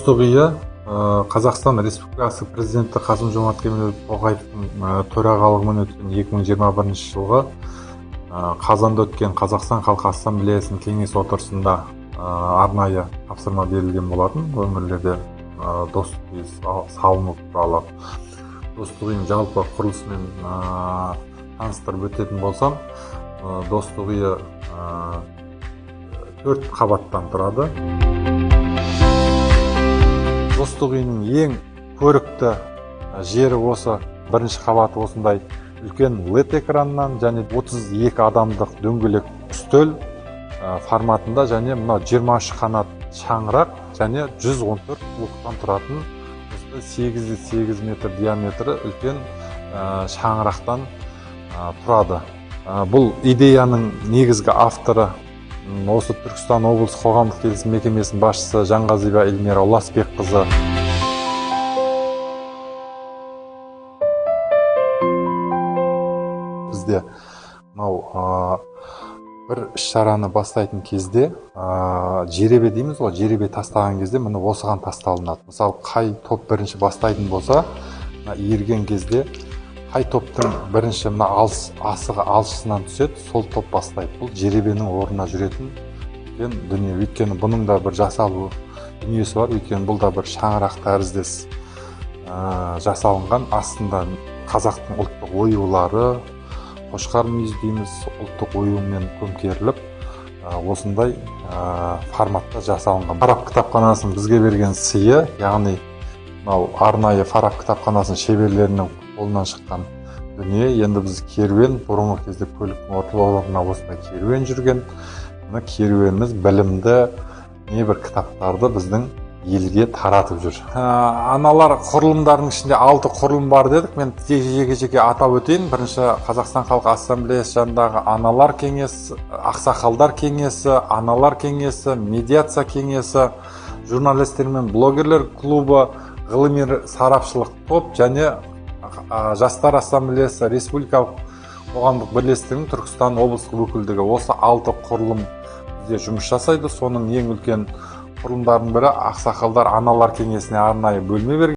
Достық үйі Қазақстан Республикасы Президенті Қасым-Жомарт Кемелұлы Тоқаевтың төрағалығымен өткен 2021 жылғы қазанда өткен Қазақстан Халқы Ассамблеясының кеңес отырысында арнайы тапсырма берілген болатын. Өңірлерде достық үйі салыну туралы. Достық үйінің жалпы құрылысымен таныстырып өтетін болсам, достық үйі 4 қабаттан тұрады. Достық үйінің ең көрікті жері осы бірінші қабаты осындай үлкен LED экраннан және 32 адамдық дөңгелек үстел форматында және мына 23 қанат шаңырақ және 114 блоктан тұратын 8-8 метр диаметрі үлкен шаңырақтан тұрады. Бұл идеяның негізгі авторы осы Түркістан облысы қоғамдық келісім мекемесінің басшысы Жанғазиева Эльмира Уласбекқызы. Бізде бір іс-шараны бастайтын кезде жеребе дейміз ғой, жеребе тастаған кезде міне осыған тасталынады. Мысалы, қай топ бірінші бастайтын болса, ерген кезде қай топтың бірінші асығы алшысынан түседі, сол топ бастайды. Бұл жеребенің орнына жүретін дүние. Өйткені бұның да бір жасалу дүниесі бар. Өйткені бұл да бір шаңырақ тәріздес жасалынған. Астында қазақтың ұлттық оюлары, қошқар мүйіз дейміз, ұлттық оюмен көмкеріліп, осындай форматта жасалынған. Фараб кітапханасының бізге берген сыйы, яғни арнайы Фараб кітапханасының шеберлерінің қолынан шыққан дүние. Енді біз керуен, бұрынғы кезде көліктің орталарына осындай керуен жүрген. Керуеніміз білімді небір кітаптарды біздің елге таратып жүр. Аналар құрылымдарының ішінде 6 құрылым бар дедік. Мен жеке атап өтейін. Бірінші Қазақстан Халқы Ассамблеясы жанындағы аналар кеңесі, ақсақалдар кеңесі, аналар кеңесі, медиация кеңесі, журналистер мен блогерлер клубы, ғылыми сарапшылық топ және Жастар Ассамблеясы Республикалық қоғамдық бірлестігінің Түркістан облыстық өкілдігі. Осы 6 құрылым бізде жұмыс жасайды. Соның ең үлкен құрылымдардың бірі ақсақалдар аналар кеңесіне арнайы бөлме берген.